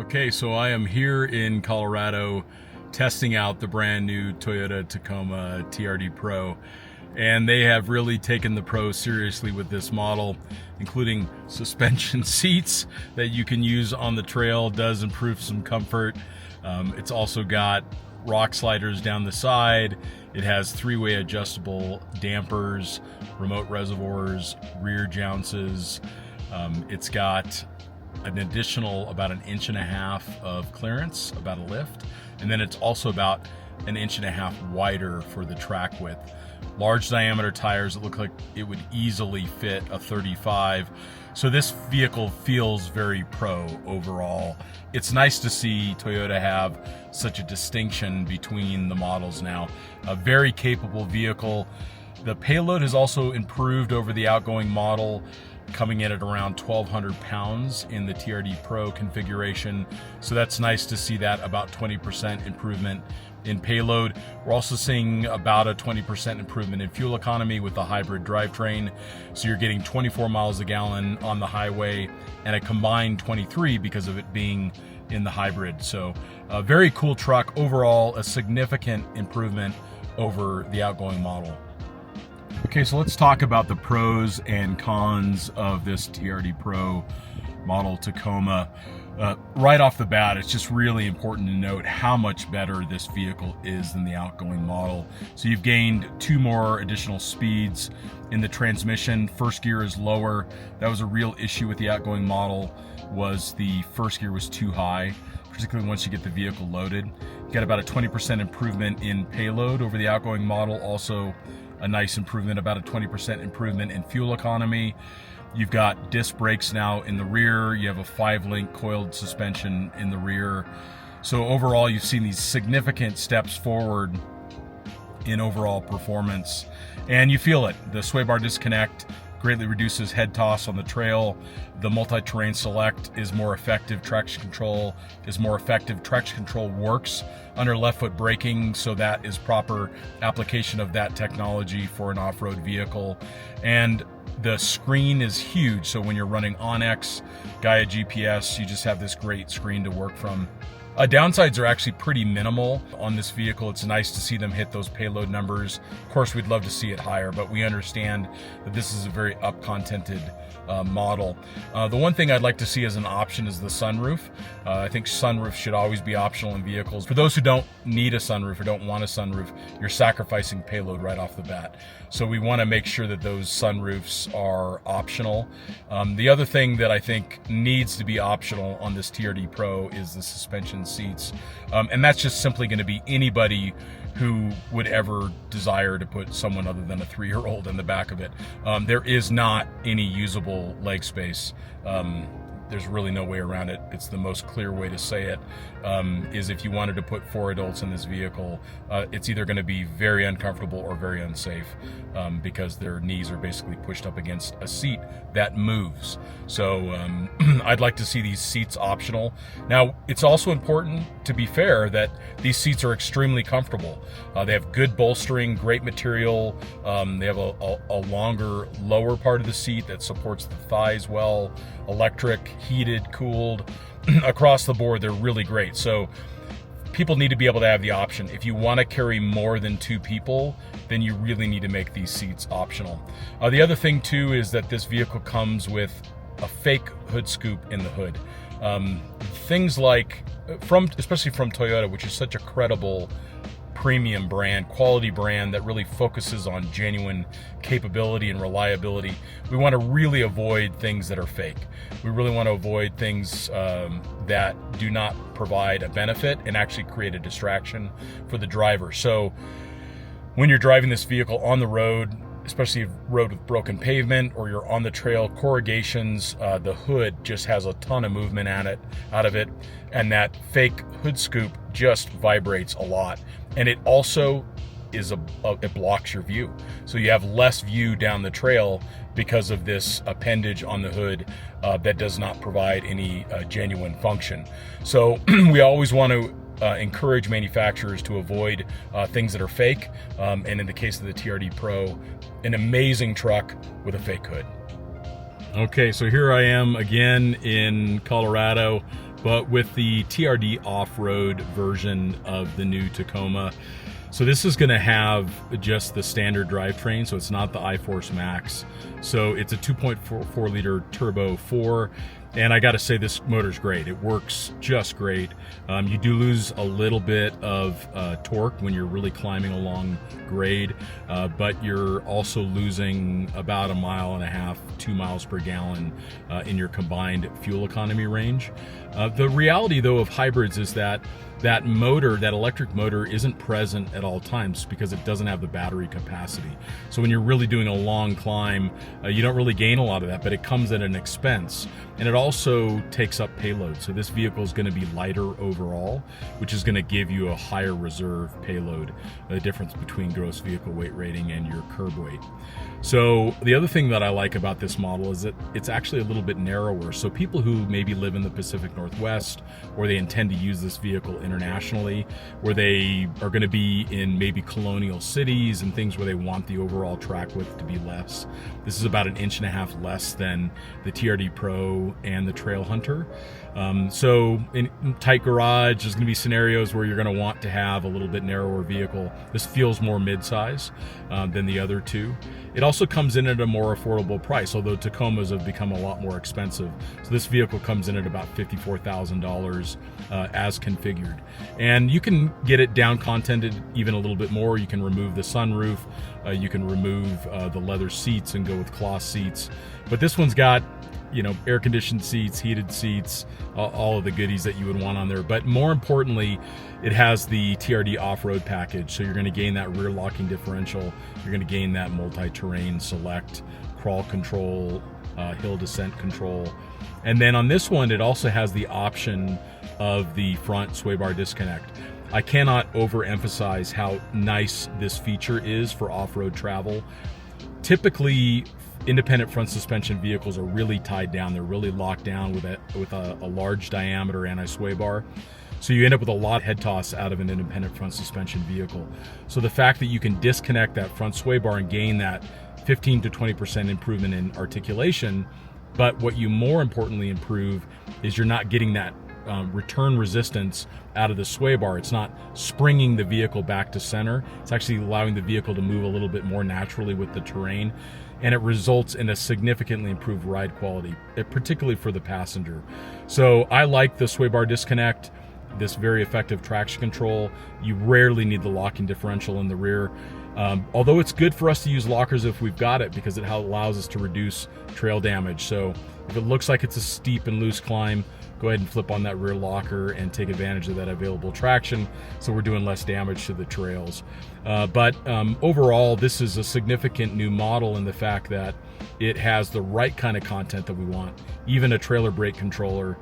Okay, so I am here in Colorado testing out the brand new Toyota Tacoma TRD Pro, and they have really taken the Pro seriously with this model, including suspension seats that you can use on the trail. Does improve some comfort. It's also got rock sliders down the side. It has three-way adjustable dampers, remote reservoirs, rear jounces. It's got an additional about 1.5 inches of clearance, about a lift, and then it's also about 1.5 inches wider for the track width. Large diameter tires that look like it would easily fit a 35. So this vehicle feels very pro overall. It's nice to see Toyota have such a distinction between the models now. A very capable vehicle. The payload has also improved over the outgoing model, coming in at around 1,200 pounds in the TRD Pro configuration. So that's nice to see that about 20% improvement in payload. We're also seeing about a 20% improvement in fuel economy with the hybrid drivetrain. So you're getting 24 miles a gallon on the highway and a combined 23 because of it being in the hybrid. So a very cool truck. Overall, a significant improvement over the outgoing model. Okay, so let's talk about the pros and cons of this TRD Pro model Tacoma. Right off the bat, it's just really important to note how much better this vehicle is than the outgoing model. So you've gained 2 more additional speeds in the transmission. First gear is lower. That was a real issue with the outgoing model, was the first gear was too high, particularly once you get the vehicle loaded. You got about a 20% improvement in payload over the outgoing model. Also a nice improvement, about a 20% improvement in fuel economy. You've got disc brakes now in the rear. You have a 5-link coiled suspension in the rear. So overall, you've seen these significant steps forward in overall performance. And you feel it. The sway bar disconnect greatly reduces head toss on the trail. The multi-terrain select is more effective. Traction control is more effective. Traction control works under left foot braking, so that is proper application of that technology for an off-road vehicle. And the screen is huge, so when you're running OnX, Gaia GPS, you just have this great screen to work from. Downsides are actually pretty minimal on this vehicle. It's nice to see them hit those payload numbers. Of course, we'd love to see it higher, but we understand that this is a very up-contented model. The one thing I'd like to see as an option is the sunroof. I think sunroof should always be optional in vehicles. For those who don't need a sunroof or don't want a sunroof, you're sacrificing payload right off the bat. So we want to make sure that those sunroofs are optional. The other thing that I think needs to be optional on this TRD Pro is the suspension seats. And that's just simply going to be anybody who would ever desire to put someone other than a 3-year-old in the back of it. There is not any usable leg space. There's really no way around it. It's the most clear way to say it, is if you wanted to put 4 adults in this vehicle, it's either going to be very uncomfortable or very unsafe, because their knees are basically pushed up against a seat that moves. So I'd like to see these seats optional. Now, it's also important, to be fair, that these seats are extremely comfortable. They have good bolstering, great material. They have a longer lower part of the seat that supports the thighs well, electric, heated, cooled. Across the board, they're really great. So people need to be able to have the option. If you want to carry more than 2 people, then you really need to make these seats optional. The other thing too is that this vehicle comes with a fake hood scoop in the hood. Things like, especially from Toyota, which is such a credible premium brand, quality brand that really focuses on genuine capability and reliability, we want to really avoid things that are fake. We really want to avoid things that do not provide a benefit and actually create a distraction for the driver. So when you're driving this vehicle on the road, especially a road with broken pavement, or you're on the trail, corrugations, the hood just has a ton of movement out of it, and that fake hood scoop just vibrates a lot. And it also is it blocks your view. So you have less view down the trail because of this appendage on the hood that does not provide any genuine function. So we always want to encourage manufacturers to avoid things that are fake. And in the case of the TRD Pro, an amazing truck with a fake hood. Okay, so here I am again in Colorado, but with the TRD off-road version of the new Tacoma. So this is going to have just the standard drivetrain, so it's not the iForce Max. So it's a 2.4 liter turbo 4, and I got to say this motor's great. It works just great. You do lose a little bit of torque when you're really climbing along grade, but you're also losing about 1.5 miles, 2 miles per gallon in your combined fuel economy range. The reality though of hybrids is that motor, that electric motor, isn't present at all times because it doesn't have the battery capacity. So when you're really doing a long climb, you don't really gain a lot of that, but it comes at an expense. And it also takes up payload. So this vehicle is going to be lighter overall, which is going to give you a higher reserve payload, the difference between gross vehicle weight rating and your curb weight. So the other thing that I like about this model is that it's actually a little bit narrower. So people who maybe live in the Pacific Northwest, or they intend to use this vehicle internationally, where they are going to be in maybe colonial cities and things where they want the overall track width to be less. This is about 1.5 inches less than the TRD Pro and the Trailhunter. So in tight garage, there's going to be scenarios where you're going to want to have a little bit narrower vehicle. This feels more mid-size than the other two. It also comes in at a more affordable price, although Tacomas have become a lot more expensive. So this vehicle comes in at about $54,000 as configured. And you can get it down contented even a little bit more. You can remove the sunroof, you can remove the leather seats and go with cloth seats. But this one's got, you know, air conditioned seats, heated seats, all of the goodies that you would want on there. But more importantly, it has the TRD off-road package. So you're going to gain that rear locking differential. You're going to gain that multi-terrain select, crawl control, hill descent control. And then on this one, it also has the option of the front sway bar disconnect. I cannot overemphasize how nice this feature is for off-road travel. Typically, independent front suspension vehicles are really tied down. They're really locked down with a large diameter anti-sway bar. So you end up with a lot of head toss out of an independent front suspension vehicle. So the fact that you can disconnect that front sway bar and gain that 15 to 20% improvement in articulation, but what you more importantly improve is you're not getting that return resistance out of the sway bar. It's not springing the vehicle back to center. It's actually allowing the vehicle to move a little bit more naturally with the terrain, and it results in a significantly improved ride quality, particularly for the passenger. So I like the sway bar disconnect, this very effective traction control. You rarely need the locking differential in the rear. Although it's good for us to use lockers if we've got it, because it allows us to reduce trail damage. So if it looks like it's a steep and loose climb, go ahead and flip on that rear locker and take advantage of that available traction, so we're doing less damage to the trails. But overall, this is a significant new model in the fact that it has the right kind of content that we want, even a trailer brake controller,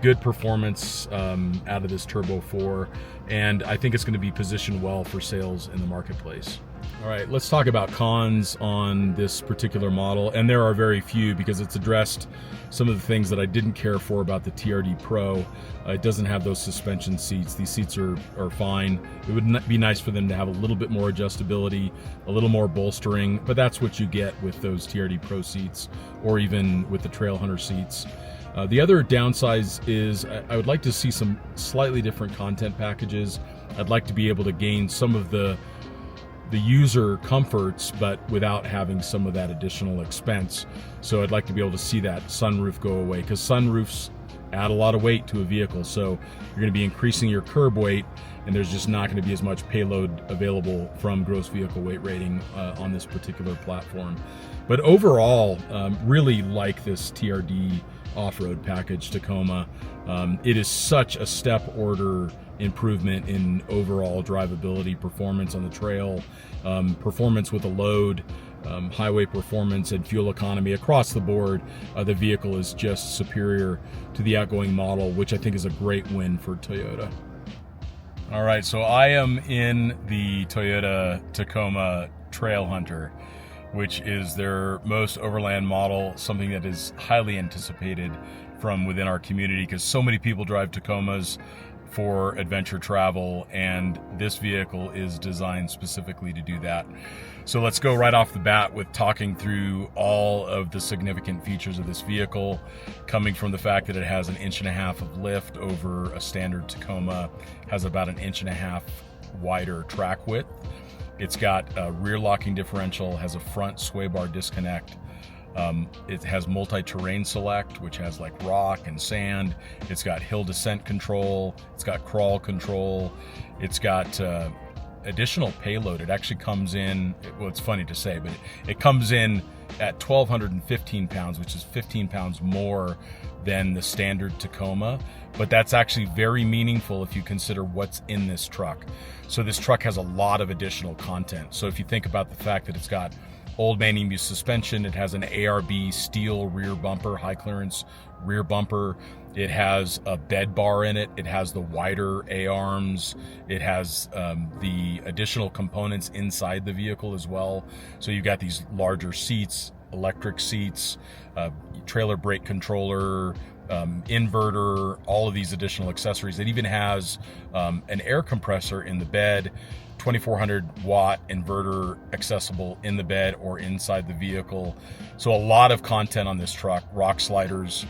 good performance out of this Turbo 4, and I think it's going to be positioned well for sales in the marketplace. All right, let's talk about cons on this particular model, and there are very few because it's addressed some of the things that I didn't care for about the TRD Pro. It doesn't have those suspension seats. These seats are fine. It would be nice for them to have a little bit more adjustability, a little more bolstering, but that's what you get with those TRD Pro seats, or even with the Trailhunter seats. The other downside is I would like to see some slightly different content packages. I'd like to be able to gain some of the user comforts, but without having some of that additional expense. So I'd like to be able to see that sunroof go away, because sunroofs add a lot of weight to a vehicle. So you're going to be increasing your curb weight, and there's just not going to be as much payload available from gross vehicle weight rating on this particular platform. But overall, really like this TRD off-road package Tacoma. It is such a step order improvement in overall drivability, performance on the trail, performance with a load, highway performance, and fuel economy across the board. The vehicle is just superior to the outgoing model, which I think is a great win for Toyota. All right, so I am in the Toyota Tacoma Trailhunter, which is their most overland model, something that is highly anticipated from within our community, because so many people drive Tacomas for adventure travel, and this vehicle is designed specifically to do that. So let's go right off the bat with talking through all of the significant features of this vehicle, coming from the fact that it has 1.5 inches of lift over a standard Tacoma, has about 1.5 inches wider track width. It's got a rear locking differential, has a front sway bar disconnect. It has multi-terrain select, which has like rock and sand. It's got hill descent control. It's got crawl control. It's got additional payload. It actually comes in, well, it's funny to say, but it comes in at 1,215 pounds, which is 15 pounds more than the standard Tacoma. But that's actually very meaningful if you consider what's in this truck. So this truck has a lot of additional content. So if you think about the fact that it's got Old Man Emu suspension, it has an ARB steel rear bumper, high clearance rear bumper. It has a bed bar in it. It has the wider A-arms. It has the additional components inside the vehicle as well. So you've got these larger seats, electric seats, trailer brake controller, inverter, all of these additional accessories. It even has an air compressor in the bed, 2400 watt inverter accessible in the bed or inside the vehicle. So a lot of content on this truck, rock sliders.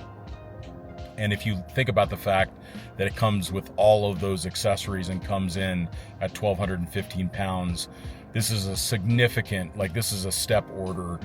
And if you think about the fact that it comes with all of those accessories and comes in at 1,215 pounds, this is a significant, like this is a step order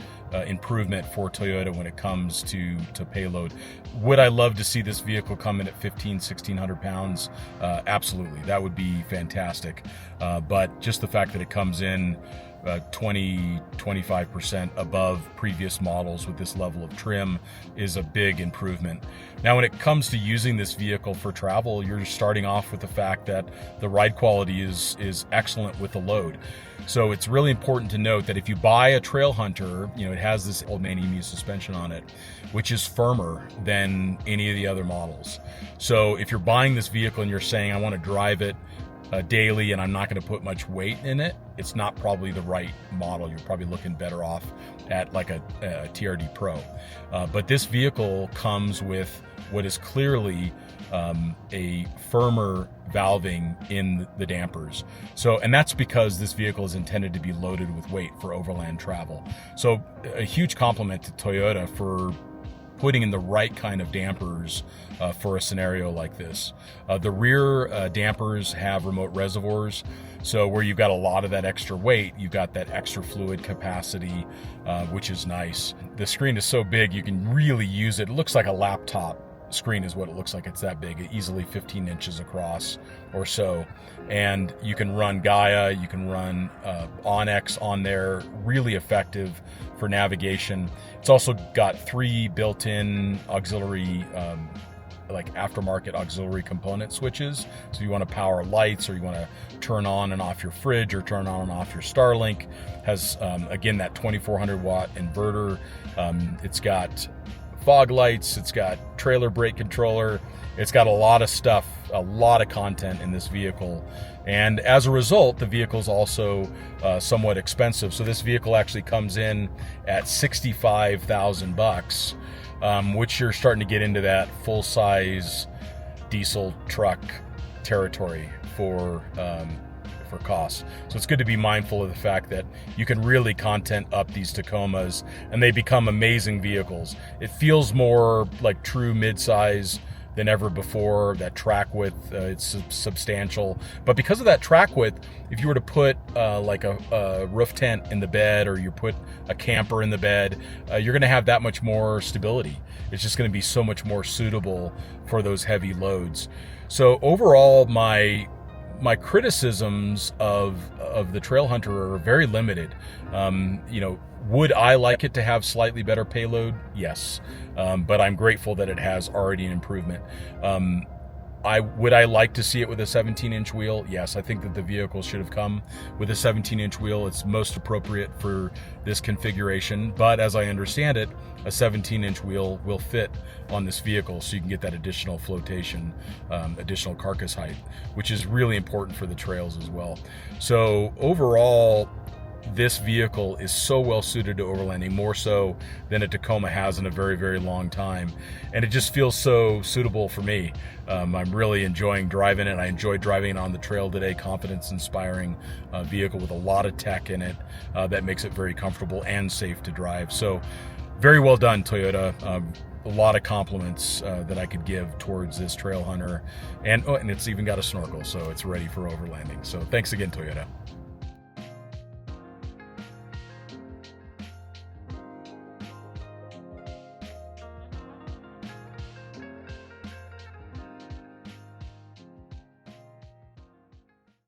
improvement for Toyota when it comes to payload. Would I love to see this vehicle come in at 1,600 pounds? Absolutely, that would be fantastic. But just the fact that it comes in 20-25% above previous models with this level of trim is a big improvement. Now when it comes to using this vehicle for travel, you're starting off with the fact that the ride quality is excellent with the load. So it's really important to note that if you buy a Trailhunter, you know, it has this Old Man Emu suspension on it, which is firmer than any of the other models. So if you're buying this vehicle and you're saying, I want to drive it daily and I'm not going to put much weight in it, it's not probably the right model. You're probably looking better off at like a TRD Pro. But this vehicle comes with what is clearly a firmer valving in the dampers. So, and that's because this vehicle is intended to be loaded with weight for overland travel. So a huge compliment to Toyota for putting in the right kind of dampers for a scenario like this. The rear dampers have remote reservoirs, so where you've got a lot of that extra weight, you've got that extra fluid capacity, which is nice. The screen is so big, you can really use it. It looks like a laptop screen is what it looks like. It's that big, easily 15 inches across or so. And you can run Gaia, you can run Onyx on there, really effective for navigation. It's also got 3 built-in auxiliary, like aftermarket auxiliary component switches. So you want to power lights, or you want to turn on and off your fridge, or turn on and off your Starlink. Has, again, that 2400 watt inverter. It's got fog lights, it's got trailer brake controller, it's got a lot of stuff, a lot of content in this vehicle. And as a result, the vehicle is also somewhat expensive. So this vehicle actually comes in at $65,000, which you're starting to get into that full-size diesel truck territory for costs. So it's good to be mindful of the fact that you can really content up these Tacomas and they become amazing vehicles. It feels more like true midsize than ever before. That track width, it's substantial. But because of that track width, if you were to put like a roof tent in the bed, or you put a camper in the bed, you're going to have that much more stability. It's just going to be so much more suitable for those heavy loads. So overall, my criticisms of the Trailhunter are very limited. You know, would I like it to have slightly better payload? Yes, but I'm grateful that it has already an improvement. Would I like to see it with a 17-inch wheel? Yes, I think that the vehicle should have come with a 17-inch wheel. It's most appropriate for this configuration, but as I understand it, a 17-inch wheel will fit on this vehicle, so you can get that additional flotation, additional carcass height, which is really important for the trails as well. So overall, this vehicle is so well suited to overlanding, more so than a Tacoma has in a very, very long time. And it just feels so suitable for me. I'm really enjoying driving it. I enjoyed driving it on the trail today. Confidence-inspiring vehicle with a lot of tech in it that makes it very comfortable and safe to drive. So very well done, Toyota. A lot of compliments that I could give towards this Trailhunter. And it's even got a snorkel, so it's ready for overlanding. So thanks again, Toyota.